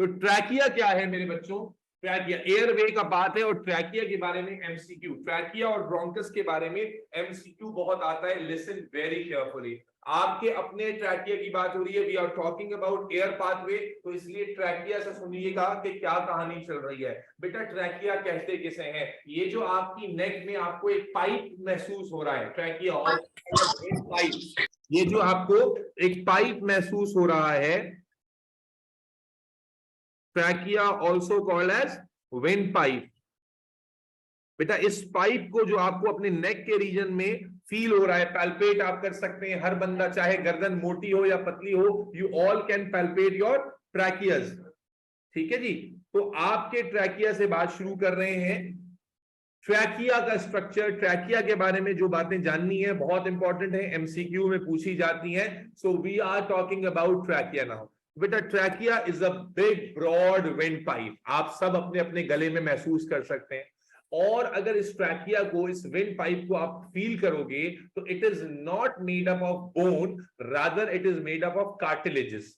Trachea क्या है मेरे बच्चों? ट्रैकिया एयरवे का बात है और ट्रैकिया के बारे में एमसीक्यू, ट्रैकिया और ब्रोंकस के बारे में एमसीक्यू बहुत आता है। लिसन वेरी केयरफुली, आपके अपने ट्रैकिया की बात हो रही है, we are talking about air pathway, तो इसलिए ट्रैकिया से सुनिएगा कि क्या कहानी चल रही है। बेटा ट्रैकिया कहते किसे हैं? ये जो आपकी नेक में आपको एक पाइप महसूस हो रहा है, ट्रैकिया और पाइप, ये जो आपको एक पाइप महसूस हो रहा है, trachea also called as wind pipe. बेटा इस पाइप को जो आपको अपने नेक के रीजन में फील हो रहा है, पैल्पेट आप कर सकते हैं, हर बंदा चाहे गर्दन मोटी हो या पतली हो, you all can palpate your tracheas. ठीक है जी, तो आपके ट्रैकिया से बात शुरू कर रहे हैं। ट्रैकिया का स्ट्रक्चर, ट्रैकिया के बारे में जो बातें जाननी है बहुत इंपॉर्टेंट है, एमसीक्यू में पूछी जाती हैं। So we are talking about trachea now. बेटा trachea is a big broad wind pipe, आप सब अपने अपने गले में महसूस कर सकते हैं। और अगर इस ट्रैकिया को, इस विंड पाइप को आप फील करोगे तो it is not made up of bone, rather it is made up of cartilages.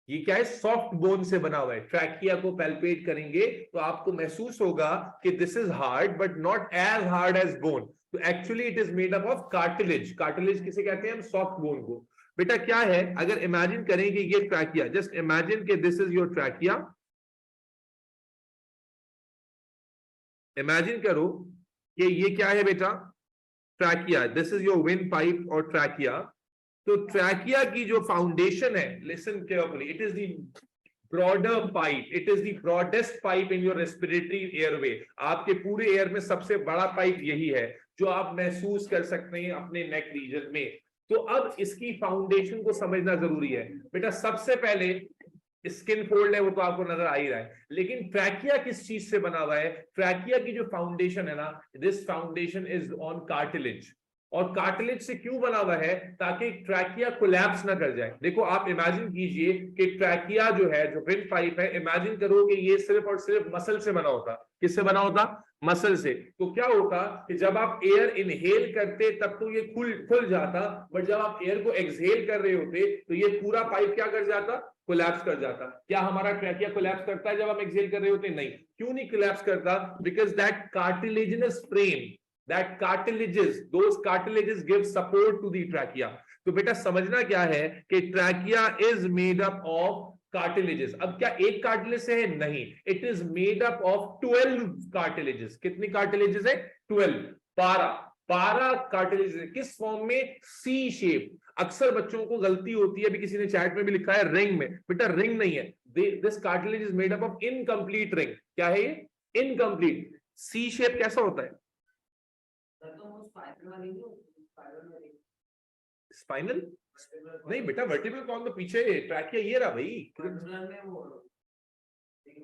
ये क्या है? सॉफ्ट बोन से बना हुआ है। ट्रैकिया को पैल्पेट करेंगे तो आपको महसूस होगा कि this is hard but not as hard as bone, तो actually it is made up of cartilage. Cartilage किसे कहते हैं? हम सॉफ्ट बोन को। बेटा क्या है, अगर इमेजिन करें कि ये ट्रैकिया, जस्ट इमेजिन कि this is your trachea, imagine करो कि ये क्या है बेटा? Trachea, this is your wind pipe और ट्रैकिया। तो ट्रैकिया की जो फाउंडेशन है, listen carefully, it is the broader pipe, it is the broadest pipe in your respiratory airway. आपके पूरे एयर में सबसे बड़ा पाइप यही है जो आप महसूस कर सकते हैं अपने नेक रीजन में। तो अब इसकी फाउंडेशन को समझना जरूरी है। बेटा सबसे पहले स्किन फोल्ड है, वो तो आपको नजर आ ही रहा है, लेकिन ट्रैकिया किस चीज से बना हुआ है? ट्रैकिया की जो फाउंडेशन है ना, this foundation is on cartilage. और कार्टिलेज से क्यों बना हुआ है? ताकि ट्रैकिया कोलैप्स ना कर जाए। देखो आप इमेजिन कीजिए कि ट्रैकिया जो है, जो विंड पाइप है, इमेजिन करो कि ये सिर्फ और सिर्फ मसल से बना होता। किससे बना होता? मसल से। तो क्या होता कि जब आप एयर इनहेल करते तब तो ये खुल जाता, बट जब आप एयर को एक्सहेल कर रहे होते तो ये पूरा पाइप क्या कर जाता? कोलैप्स कर जाता। क्या हमारा ट्रैकिया कोलैप्स करता है जब हम एक्सहेल कर रहे होते? नहीं। क्यों नहीं कोलैप्स करता? Because that cartilaginous frame, that cartilages, those cartilages give support to the trachea। तो बेटा समझना क्या है कि trachea is made up of cartilages. अब क्या एक कार्टिलेज से है? नहीं, it is made up of 12 cartilages. कितनी कार्टिलेजेस है? 12, 12 कार्टिलेजेस। किस फॉर्म में? सी शेप। अक्सर बच्चों को गलती होती है, अभी किसी ने चैट में भी लिखा है रिंग में। बेटा रिंग नहीं है, this cartilage is made up of incomplete ring. क्या है ये? इनकम्प्लीट। सी शेप कैसा होता है? स्पाइनल नहीं बेटा, वर्टिब्रल कॉलम तो पीछे ट्रैकिया ये रहा भाई,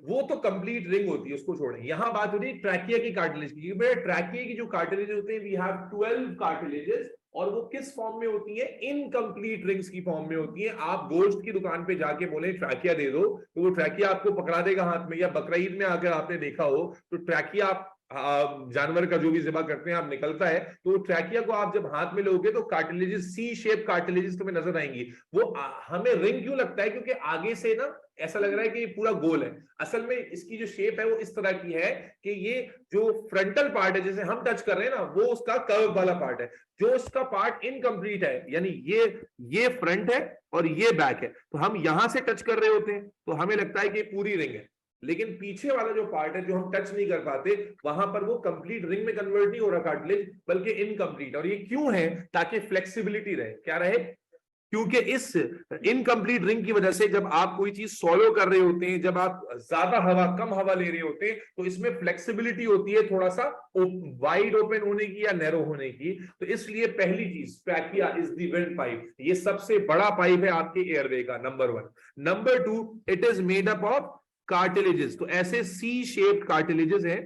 वो तो कंप्लीट रिंग होती है, उसको छोड़ें। यहां बात हो रही है ट्रैकिया की कार्टिलेज की। बेटा ट्रैकिया की जो कार्टिलेज होते हैं, वी हैव 12 कार्टिलेजेस, और वो किस फॉर्म में होती है? इनकम्प्लीट रिंग्स की फॉर्म में होती है। आप गोश्त की दुकान पे जाके बोले ट्रैकिया दे दो, तो वो ट्रैकिया आपको पकड़ा देगा हाथ में। या बकरीद में अगर आपने देखा हो तो ट्रैकिया आप जानवर का जो भी ज़िबा करते हैं आप निकलता है, तो ट्रैकिया को आप जब हाथ में लोगे तो कार्टिलेजेस, सी शेप कार्टिलेजेस तुम्हें नजर आएंगी। वो हमें रिंग क्यों लगता है? क्योंकि आगे से ना ऐसा लग रहा है कि ये पूरा गोल है। असल में इसकी जो शेप है वो इस तरह की है कि ये जो फ्रंटल पार्ट है, जैसे हम टच कर रहे हैं ना, वो उसका कर्व वाला पार्ट है। जो इसका पार्ट इनकम्प्लीट है, यानी ये फ्रंट है और ये बैक है, तो हम यहां से टच कर रहे होते हैं तो हमें लगता है कि पूरी रिंग है। लेकिन पीछे वाला जो पार्ट है जो हम टच नहीं कर पाते, वहां पर वो कंप्लीट रिंग में कन्वर्ट नहीं हो रहा कार्टिलेज, बल्कि इनकम्प्लीट। और ये क्यों है? ताकि फ्लेक्सिबिलिटी रहे। क्या रहे? क्योंकि इस इनकम्प्लीट रिंग की वजह से जब आप कोई चीज सॉलो कर रहे होते हैं, जब आप ज्यादा हवा कम हवा ले रहे होते हैं, तो इसमें फ्लेक्सिबिलिटी होती है थोड़ा सा वाइड ओपन होने की या नैरो होने की। तो इसलिए पहली चीज, trachea is the wind pipe, ये सबसे बड़ा पाइप है आपके एयरवे का, number 1। Number 2, it is made up of cartilages. तो ऐसे सी शेप्ड कार्टिलेजेस हैं,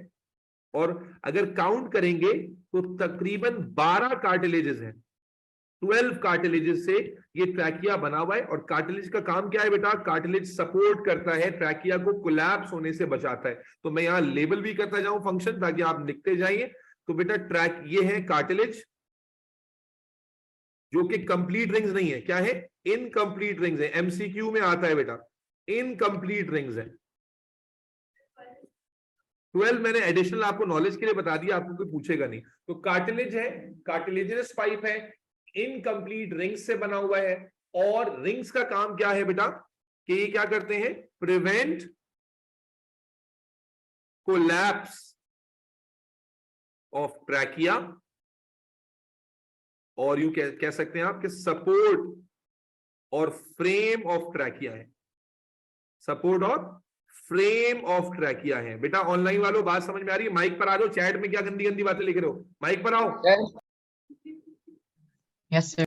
और अगर काउंट करेंगे तो तकरीबन 12 कार्टिलेजेस हैं। 12 कार्टिलेजेस से ये ट्रैकिया बना हुआ है। और कार्टिलेज का काम क्या है बेटा? कार्टिलेज सपोर्ट करता है, ट्रैकिया को कोलैप्स होने से बचाता है। तो मैं यहां लेबल भी करता जाऊं फंक्शन, ताकि आप लिखते जाइए। तो बेटा ट्रैक ये है कार्टिलेज, जो कि कंप्लीट रिंग्स नहीं है। क्या है? इनकम्प्लीट रिंग्स है। एमसीक्यू में आता है बेटा, इनकम्प्लीट रिंग्स है। 12 मैंने एडिशनल आपको नॉलेज के लिए बता दिया, आपको कोई पूछेगा नहीं। तो कार्टिलेज है, कार्टिलेजिनस पाइप है, इनकम्प्लीट रिंग्स से बना हुआ है। और रिंग्स का काम क्या है बेटा, कि ये क्या करते हैं, प्रिवेंट कोलैप्स ऑफ ट्रैकिया, और यू कह सकते हैं आप कि सपोर्ट और फ्रेम ऑफ ट्रैकिया है, सपोर्ट और फ्रेम ऑफ ट्रैकिया है। बेटा ऑनलाइन वालों बात समझ में आ रही है? माइक पर आ जाओ, चैट में क्या गंदी गंदी बातें लिख रहे हो, माइक पर आओ। Yes sir.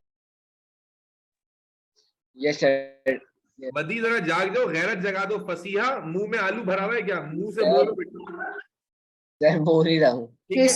Yes sir. मदी जरा जाग जाओ, गैरत जगा दो। फसीहा, मुंह में आलू भरा हुआ है क्या? मुंह से बोलो बेटा। सर बोल ही रहा हूँ। ठीक है,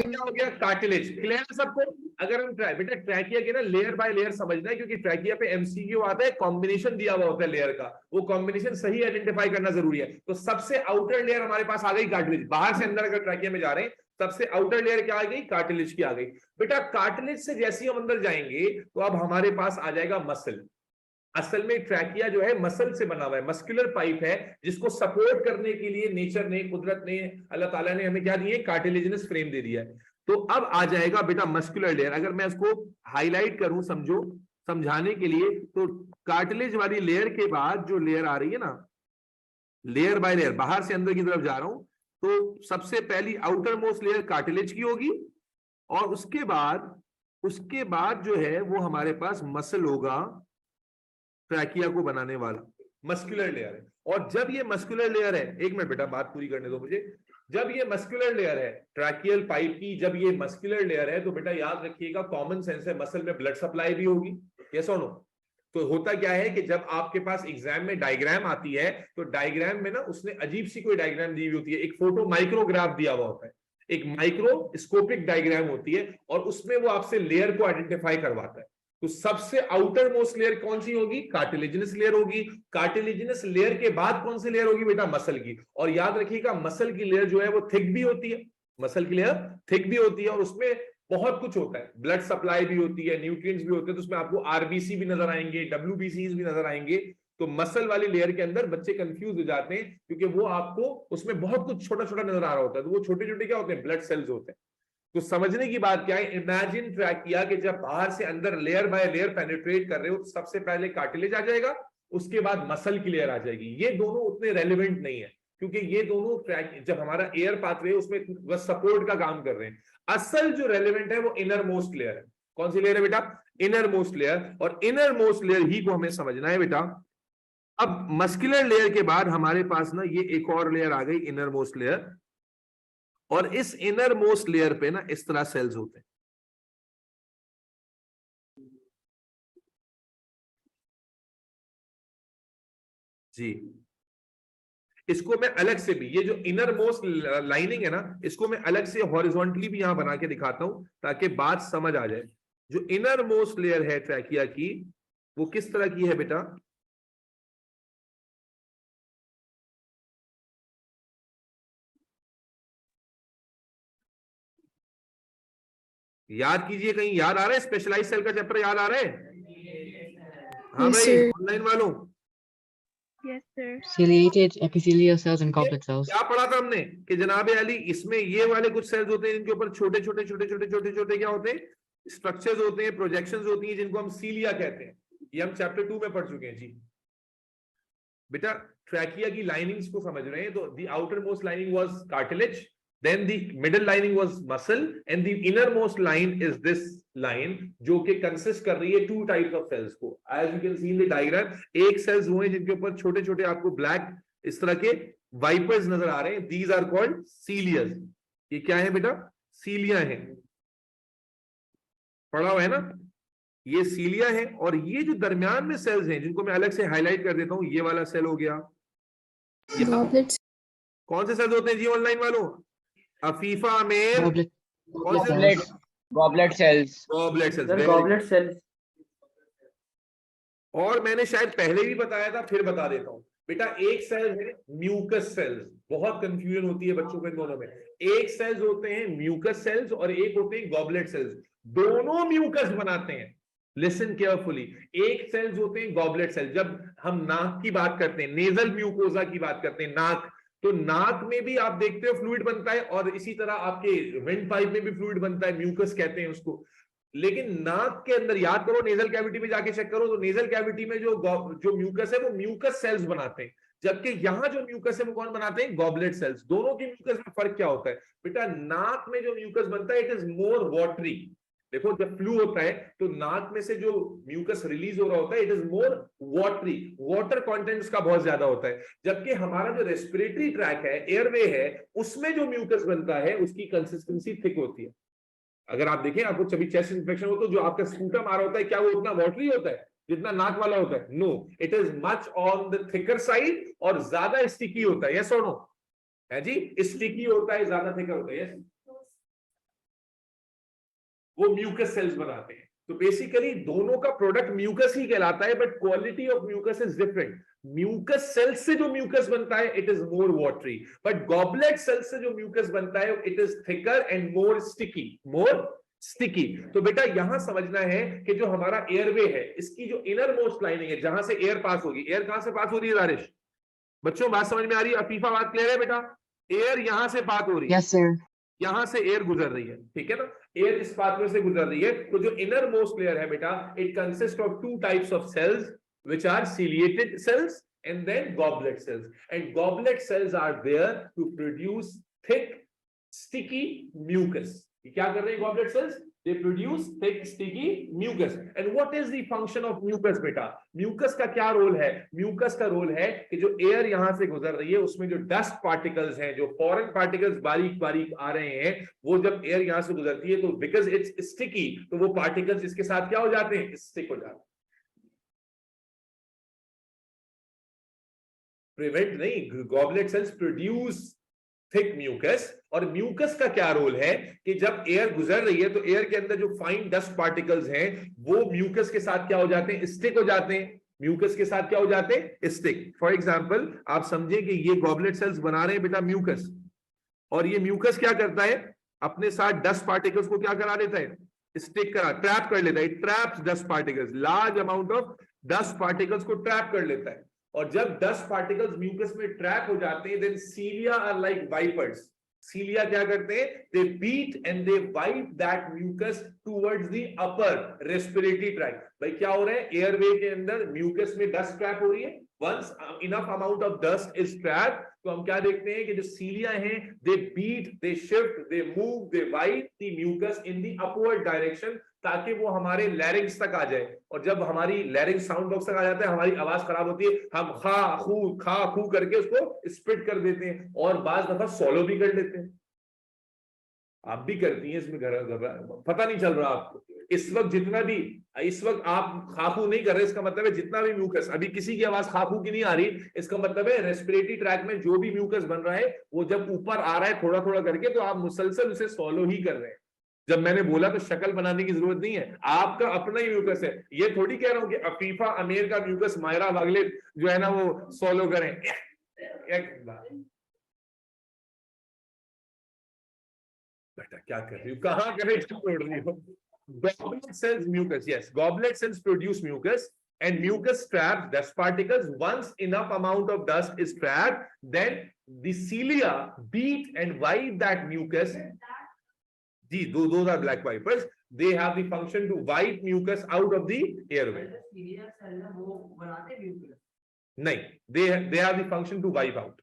क्या हो गया, कार्टिलेज। क्लियर सबको? अगर हम बेटा ट्रैकिया के ना लेयर बाय लेयर समझना है, क्योंकि ट्रैकिया पे एमसीक्यू आता है, कॉम्बिनेशन दिया हुआ होता है लेयर का, वो कॉम्बिनेशन सही आइडेंटिफाई करना जरूरी है। तो सबसे आउटर लेयर हमारे पास आ गई कार्टिलेज, बाहर से अंदर अगर ट्रैकिया में जा रहे हैं, सबसे आउटर लेयर क्या आ गई, कार्टिलेज की आ गई। बेटा कार्टिलेज से जैसे ही हम अंदर जाएंगे तो अब हमारे पास आ जाएगा मसल। असल में ट्रैकिया जो है मसल से बना हुआ है, मस्कुलर पाइप है, जिसको सपोर्ट करने के लिए नेचर ने, कुदरत ने, अल्लाह ताला ने हमें क्या दिए, कार्टिलेजिनस फ्रेम दे दिया है। तो अब आ जाएगा बेटा मस्कुलर लेयर। अगर मैं इसको हाईलाइट करूं, समझो समझाने के लिए, तो कार्टिलेज वाली लेयर के बाद जो लेयर आ रही है ना, लेयर बाय लेयर, बाहर से अंदर की तरफ जा रहा हूं, तो सबसे पहली आउटर मोस्ट लेयर कार्टिलेज की होगी, और उसके बाद जो है वो हमारे पास मसल होगा, ट्रैकिया को बनाने वाला मस्कुलर लेयर है। और जब ये मस्कुलर लेयर है, एक मिनट बेटा बात पूरी करने दो मुझे, जब ये मस्कुलर लेयर है ट्रैकियल पाइप की, जब ये मस्कुलर लेयर है, तो बेटा याद रखिएगा, कॉमन सेंस है, मसल में ब्लड सप्लाई भी होगी, यस और नो? तो होता क्या है कि जब आपके पास एग्जाम में डायग्राम आती है, तो डायग्राम में ना उसने अजीब सी कोई डायग्राम दी हुई होती है, एक फोटो माइक्रोग्राफ दिया हुआ होता है, एक माइक्रोस्कोपिक डायग्राम होती है, और उसमें वो आपसे लेयर को आइडेंटिफाई करवाता है। तो सबसे आउटर मोस्ट लेयर कौन सी होगी, कार्टिलेजिनस लेयर होगी। कार्टिलेजिनस लेयर के बाद कौन सी लेयर होगी बेटा, मसल की। और याद रखिएगा मसल की लेयर जो है वो थिक भी होती है, मसल की लेयर थिक भी होती है, और उसमें बहुत कुछ होता है, ब्लड सप्लाई भी होती है, न्यूट्रिएंट्स भी होते हैं, तो उसमें आपको आरबीसी भी नजर आएंगे, डब्ल्यूबीसी भी नजर आएंगे। तो मसल वाली लेयर के अंदर बच्चे कंफ्यूज हो जाते हैं, क्योंकि वो आपको उसमें बहुत कुछ छोटा छोटा नजर आ रहा होता है, तो वो छोटे छोटे क्या होते हैं, ब्लड सेल्स होते हैं। तो समझने की बात क्या है, इमेजिन ट्रैकिया कि जब बाहर से अंदर लेयर बाय लेयर पेनिट्रेट कर रहे हो, तो सबसे पहले कार्टिलेज आ जाएगा, उसके बाद मसल की लेयर आ जाएगी। ये दोनों उतने रेलिवेंट नहीं है, क्योंकि ये दोनों ट्रैक जब हमारा एयर पाथवे है उसमें बस सपोर्ट का काम कर रहे हैं। असल जो रेलिवेंट है वो इनर मोस्ट लेयर है। कौन सी लेयर है बेटा, इनर मोस्ट लेयर। और इनर मोस्ट लेयर ही को हमें समझना है बेटा। अब मस्कुलर लेयर के बाद हमारे पास ना ये एक और लेयर आ गई, इनर मोस्ट लेयर, और इस इनर मोस्ट लेयर पे ना इस तरह सेल्स होते हैं जी। इसको मैं अलग से भी, ये जो इनर मोस्ट लाइनिंग है ना, इसको मैं अलग से हॉरिजॉन्टली भी यहां बना के दिखाता हूं, ताकि बात समझ आ जाए। जो इनर मोस्ट लेयर है ट्रैकिया की, वो किस तरह की है बेटा, याद कीजिए, कहीं याद आ रहा है, स्पेशलाइज सेल का चैप्टर याद आ रहा है? हाँ भाई ऑनलाइन वालों, Ciliated epithelial cells and goblet cells. क्या पढ़ा था हमने कि जनाब अली, इसमें ये वाले कुछ सेल्स होते हैं जिनके ऊपर छोटे छोटे छोटे छोटे छोटे छोटे क्या होते हैं, स्ट्रक्चर्स होते हैं, प्रोजेक्शंस होती हैं, जिनको हम सीलिया कहते हैं। ये हम चैप्टर 2 में पढ़ चुके हैं जी। बेटा ट्रैकिया की लाइनिंग्स को समझ रहे हैं, तो the outer most lining was cartilage, then the middle lining was muscle, and the innermost line is this line, जो कि कंसिस्ट कर रही है टू टाइप्स ऑफ सेल्स को। as you can see in the diagram, एक sales हुए जिनके ऊपर छोटे छोटे आपको ब्लैक इस तरह के वाइपर्स नजर आ रहे हैं, these are called cilias। ये क्या है बेटा, सीलिया है, पढ़ा हुआ है ना, ये सीलिया है। और ये जो दरमियान में सेल्स हैं, जिनको मैं अलग से हाईलाइट कर देता हूं, ये वाला सेल हो गया, कौन से सेल्स होते हैं जी ऑनलाइन वालों, अफीफा में गॉबलेट सेल्स। Goblet cells. और मैंने शायद पहले भी बताया था, फिर बता देता हूं बेटा, एक सेल है म्यूकस सेल्स, बहुत कंफ्यूजन होती है बच्चों को इन दोनों में। एक सेल्स होते हैं म्यूकस सेल्स और एक होते हैं गॉबलेट सेल्स, दोनों म्यूकस बनाते हैं। Listen carefully. एक सेल्स होते हैं गॉबलेट सेल, जब हम नाक की बात करते हैं, नेजल म्यूकोजा की बात करते हैं, नाक, तो नाक में भी आप देखते हो फ्लूइड बनता है, और इसी तरह आपके विंड पाइप में भी फ्लूइड बनता है, म्यूकस कहते हैं उसको। लेकिन नाक के अंदर याद करो, नेजल कैविटी में जाके चेक करो, तो नेजल कैविटी में जो म्यूकस है वो म्यूकस सेल्स बनाते हैं, जबकि यहां जो म्यूकस है वो कौन बनाते हैं? Goblet cells. दोनों की म्यूकस में फर्क क्या होता है बेटा? नाक में जो म्यूकस बनता है इट इज मोर वाटरी। देखो जब फ्लू होता है तो नाक में से जो म्यूकस रिलीज हो रहा होता है it is more watery, water content उसका बहुत ज्यादा होता है। जबकि हमारा जो रेस्पिरेटरी ट्रैक है, एयरवे है, उसमें जो म्यूकस बनता है उसकी कंसिस्टेंसी थिक होती है। अगर आप देखें, आपको कभी चेस्ट इन्फेक्शन हो तो जो आपका स्पूटम आ रहा होता है, क्या वो उतना वाटरी होता है जितना नाक वाला होता है? No, it is much on the thicker side और ज्यादा स्टिकी होता है। यस और नो? है जी, स्टिकी होता है, ज्यादा थिकर होता है। यस, वो म्यूकस सेल्स बनाते हैं। तो बेसिकली दोनों का प्रोडक्ट म्यूकस ही कहलाता है, but quality of mucus is different. Mucus cells से जो म्यूकस बनता है it is more watery, but goblet cells से जो म्यूकस बनता है it is thicker and more sticky, more sticky. तो बेटा यहां समझना है कि जो हमारा एयरवे है, इसकी जो इनर मोस्ट लाइनिंग है, जहां से एयर पास होगी, एयर कहां से पास हो रही है बारिश? बच्चों बात समझ में आ रही है? अफीफा बात क्लियर है बेटा? एयर यहां से पास हो रही है, Yes, sir. यहां से एयर गुजर रही है, ठीक है ना? एयर इस पाथवे से गुजर रही है। तो जो इनर मोस्ट लेयर है बेटा, it consist of two types of cells which are ciliated cells and then goblet cells, and goblet cells are there to produce thick sticky mucus. ये क्या कर रहे हैं goblet cells? They produce thick sticky mucus. And what is the function of mucus बेटा? mucus का क्या role है? mucus का रोल है कि जो एयर यहां से गुजर रही है उसमें जो डस्ट पार्टिकल्स हैं, जो फॉरेन पार्टिकल्स बारीक बारीक आ रहे हैं, वो जब एयर यहां से गुजरती है तो बिकॉज इट्स स्टिकी, तो वो पार्टिकल्स इसके साथ क्या हो जाते हैं? स्टिक हो जाते हैं। प्रिवेंट नहीं, goblet cells produce thick mucus. और म्यूकस का क्या रोल है कि जब एयर गुजर रही है तो एयर के अंदर जो फाइन डस्ट पार्टिकल्स हैं वो म्यूकस के साथ क्या हो जाते हैं? स्टिक हो जाते हैं। म्यूकस के साथ क्या हो जाते हैं? स्टिक। फॉर एग्जांपल आप समझे कि ये गॉबलेट सेल्स बना रहे हैं बेटा म्यूकस, और ये म्यूकस क्या करता है? अपने साथ डस्ट पार्टिकल्स को क्या करा लेता है? स्टिक करा, ट्रैप कर लेता है। Traps dust particles, large amount of dust particles को ट्रैप कर लेता है। और जब डस्ट पार्टिकल्स म्यूकस में ट्रैप हो जाते हैं, then cilia are like wipers. Cilia क्या करते हैं? They beat and they wipe that mucus towards the upper respiratory tract. भाई क्या हो रहा है? एयरवे के अंदर म्यूकस में डस्ट ट्रैप हो रही है। Once enough amount of dust is trapped, तो हम क्या देखते हैं कि जो सीलिया हैं, they beat, they shift, they move, they wipe the mucus in the upward direction, ताकि वो हमारे लैरिंग्स तक आ जाए। और जब हमारी लैरिंग्स साउंड बॉक्स तक आ जाता है, हमारी आवाज खराब होती है, हम खा खू करके उसको स्पिट कर देते हैं, और बाज दफा सॉलो भी कर लेते हैं। आप भी करती हैं इसमें, पता नहीं चल रहा आपको। इस वक्त जितना भी, इस वक्त आप खाखू नहीं कर रहे, इसका मतलब है जितना भी म्यूकस, अभी किसी की आवाज खाखू की नहीं आ रही, इसका मतलब है रेस्पिरेटरी ट्रैक में जो भी म्यूकस बन रहा है वो जब ऊपर आ रहा है थोड़ा थोड़ा करके, तो आप मुसलसल उसे सॉलो ही कर रहे हैं। जब मैंने बोला तो शक्ल बनाने की जरूरत नहीं है, आपका अपना ही म्यूकस है। ये थोड़ी कह रहा हूं कि अफीफा अमीर का म्यूकस मायरा वागले जो है ना वो सॉलो करें। बेटा क्या कर रही हो, कहां कनेक्शन छोड़ रही हो? Goblet cells mucus, yes, goblet cells produce mucus, and mucus traps dust particles. Once enough amount of dust is trapped, then the cilia beat and wipe that mucus. Those are black vipers. They have the function to wipe mucus out of the airway. नहीं, they have the function to wipe out.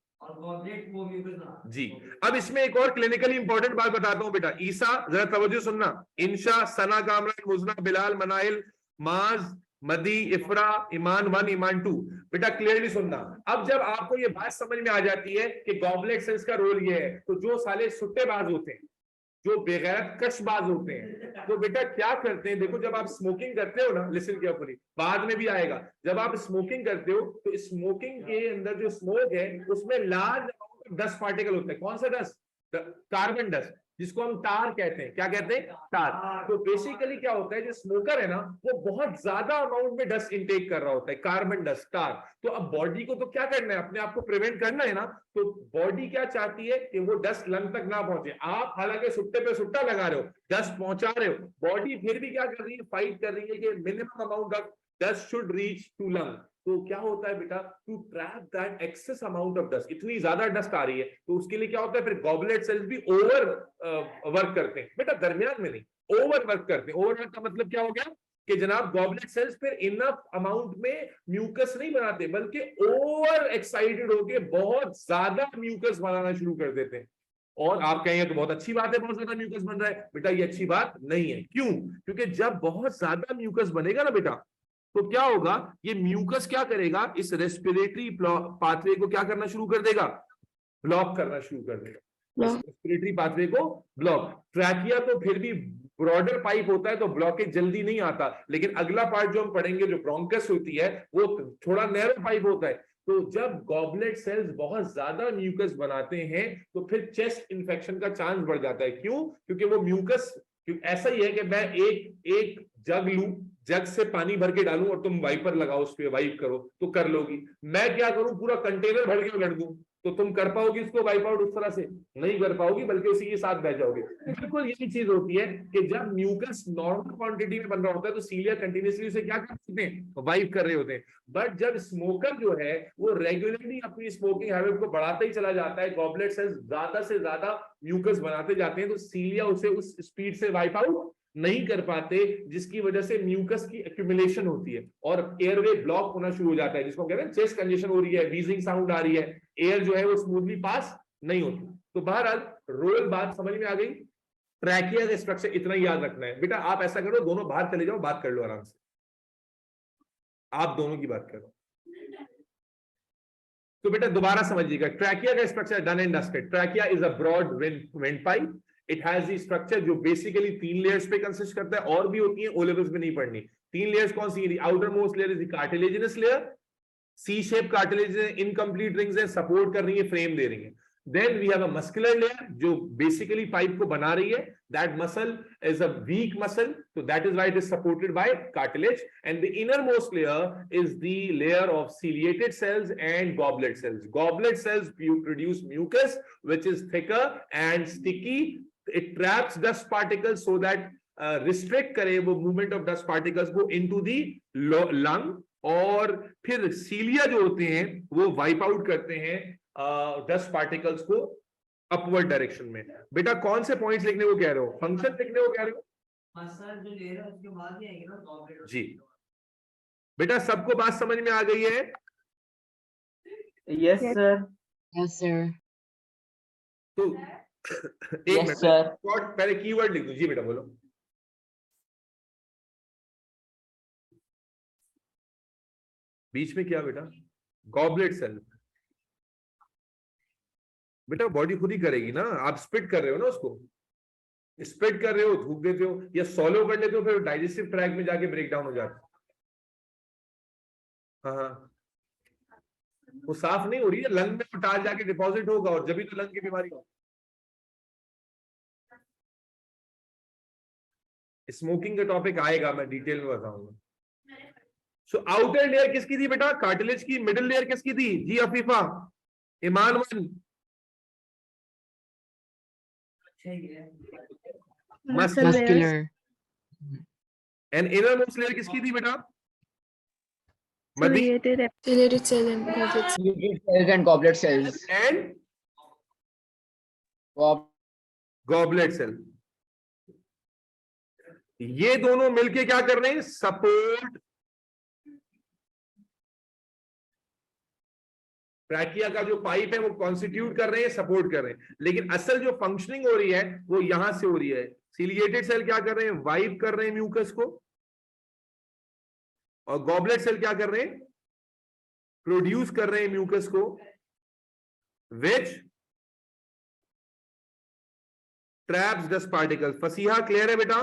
जी। अब इसमें एक और clinically important बात बताता हूं बेटा। ईसा, जरा तवज्जो सुनना। इंशा, सना, कामरान, मुजना, बिलाल, मनाइल, माज, मदी, इफरा, ईमान 1, ईमान 2। बेटा क्लियरली सुनना। अब जब आपको ये बात समझ में आ जाती है कि गॉबलेट सेल्स का रोल ये है, तो जो साले सुट्टेबाज होते हैं, जो बेगैरत कशबाज होते हैं, तो बेटा क्या करते हैं? देखो जब आप स्मोकिंग करते हो ना, लिसन केयरफुली, बाद में भी आएगा, जब आप स्मोकिंग करते हो तो स्मोकिंग के अंदर जो स्मोक है उसमें large amount of dust particle होते हैं। कौन सा डस्ट? कार्बन डस्ट, जिसको हम टार कहते हैं। क्या कहते हैं? टार। तो बेसिकली क्या होता है, जो स्मोकर है ना वो बहुत ज्यादा अमाउंट में डस्ट इनटेक कर रहा होता है, कार्बन डस्ट, टार। तो अब बॉडी को तो क्या करना है? अपने आप को प्रिवेंट करना है ना। तो बॉडी क्या चाहती है कि वो डस्ट लंग तक ना पहुंचे। आप हालांकि सुट्टे पे सुट्टा लगा रहे हो, डस्ट पहुंचा रहे हो, बॉडी फिर भी क्या कर रही है, फाइट कर रही है कि minimum amount of dust should reach to lung. तो क्या होता है बेटा, to trap that excess amount of dust, इतनी ज्यादा डस्ट आ रही है तो उसके लिए क्या होता है, फिर गॉबलेट सेल्स भी ओवर वर्क करते हैं बेटा, दरमियान में नहीं, ओवर वर्क करते हैं। ओवर वर्क का मतलब क्या हो गया कि जनाब गॉबलेट सेल्स फिर इनफ अमाउंट में म्यूकस नहीं बनाते, बल्कि ओवर एक्साइटेड होके बहुत ज्यादा म्यूकस बनाना शुरू कर देते हैं। और आप कहेंगे तो बहुत अच्छी बात है, बहुत ज्यादा म्यूकस बन रहा है, बेटा ये अच्छी बात नहीं है। क्यों? क्योंकि जब बहुत ज्यादा म्यूकस बनेगा ना बेटा, तो क्या होगा, ये म्यूकस क्या करेगा, इस रेस्पिरेटरी पाथवे को क्या करना शुरू कर देगा, ब्लॉक करना शुरू कर देगा, इस रेस्पिरेटरी पाथवे को ब्लॉक। ट्रैकिया तो फिर भी ब्रॉडर पाइप होता है तो ब्लॉकेज जल्दी नहीं आता, लेकिन अगला पार्ट जो हम पढ़ेंगे, जो ब्रोंकस होती है, वो थोड़ा नैरो पाइप होता है। तो जब गॉबलेट सेल्स बहुत ज्यादा म्यूकस बनाते हैं तो फिर चेस्ट इंफेक्शन का चांस बढ़ जाता है। क्यों? क्योंकि वो म्यूकस, ऐसा ही है कि मैं एक जग लूं, जग से पानी भर के डालूं और तुम वाइपर लगाओ, उस पर वाइप करो तो कर लोगी। मैं क्या करूं, पूरा कंटेनर भर के लड़ दूं, तो तुम कर पाओगी इसको वाइप आउट उस तरह से? नहीं कर पाओगी, बल्कि उसी के साथ बह जाओगे। बिल्कुल यही चीज होती है कि जब म्यूकस नॉर्मल क्वांटिटी में बन रहा होता है तो सीलिया कंटिन्यूसली उसे क्या कर सकते हैं, वाइप कर रहे होते हैं। बट जब स्मोकर जो है वो रेगुलरली अपनी स्मोकिंग हैबिट को बढ़ाता ही चला जाता है, गॉबलेट सेल्स ज्यादा से ज्यादा म्यूकस बनाते जाते हैं, तो सीलिया उसे उस स्पीड से वाइप आउट नहीं कर पाते, जिसकी वजह से म्यूकस की एक्यूमुलेशन होती है और एयरवे ब्लॉक होना शुरू हो जाता है, जिसको कहते हैं चेस्ट कंजेशन हो रही है, वीजिंग साउंड आ रही है, एयर जो है वो स्मूथली पास नहीं होती। तो बहरहाल रोल बात समझ में आ गई। ट्रैकिया का स्ट्रक्चर इतना ही याद रखना है बेटा। आप ऐसा करो, दोनों बाहर चले जाओ, बात कर लो आराम से, आप दोनों की बात करो। तो बेटा दोबारा समझिएगा, ट्रैकिया का structure done and dusted. Trachea is a broad wind pipe. It has the structure जो बेसिकली 3 लेयर्स पे कंसिस्ट करता है, और भी होती है, ओ लेवल्स में नहीं पढ़नी। 3 लेयर्स कौन सी है? Outer most layer is the cartilaginous layer, C shape cartilage, incomplete rings है, सपोर्ट कर रही है, फ्रेम दे रही है। Then we have a muscular layer जो basically पाइप को बना रही है. That muscle is a weak muscle, so that is why it is supported by cartilage. And the innermost layer is the layer of ciliated cells and goblet cells. Goblet cells produce mucus which is thicker and sticky. It traps dust particles so that restrict करे वो movement of dust particles को into the lung. और फिर सीलिया जो होते हैं वो wipe out करते हैं डस्ट पार्टिकल्स को अपवर्ड डायरेक्शन में। बेटा कौन से पॉइंट्स लिखने को कह रहे हो, फंक्शन लिखने को कह रहे हो? सर जो ले रहा है उसके बाद ही आएगी ना जी बेटा, सबको बात समझ में आ गई है? Yes sir. Yes, sir. तो एक Yes, मिनट sir. पहले कीवर्ड लिख दो। जी बेटा बोलो। बीच में क्या बेटा? Goblet cell. बेटा बॉडी खुद ही करेगी ना, आप स्पिट कर रहे हो ना, उसको स्पिट कर रहे हो, थूक देते हो या सॉलो कर लेते हो, फिर डाइजेस्टिव ट्रैक में जाके ब्रेक डाउन हो जाता है। हाँ, वो साफ नहीं हो रही है, लंग में उतार जाके डिपॉजिट होगा और जब तो लंग की बीमारी हो। स्मोकिंग का टॉपिक आएगा, मैं डिटेल में बताऊंगा। सो आउटर लेयर किसकी थी बेटा? कार्टिलेज की। मिडिल लेयर किसकी थी? जी Afifa, Iman one. Muscular. And innermost layer किसकी थी बेटा? Ciliated cell and goblet cell. Ciliated cells and goblet cells. And Gob- goblet cell. ये दोनों मिलके क्या कर रहे हैं? सपोर्ट। ट्रैकिया का जो पाइप है वो कॉन्स्टिट्यूट कर रहे हैं, सपोर्ट कर रहे हैं, लेकिन असल जो फंक्शनिंग हो रही है वो यहां से हो रही है। सिलिएटेड सेल क्या कर रहे हैं? वाइप कर रहे हैं म्यूकस को, और गॉबलेट सेल क्या कर रहे हैं? प्रोड्यूस कर रहे हैं म्यूकस को, विच ट्रैप्स डस्ट पार्टिकल्स। फसीहा क्लियर है बेटा?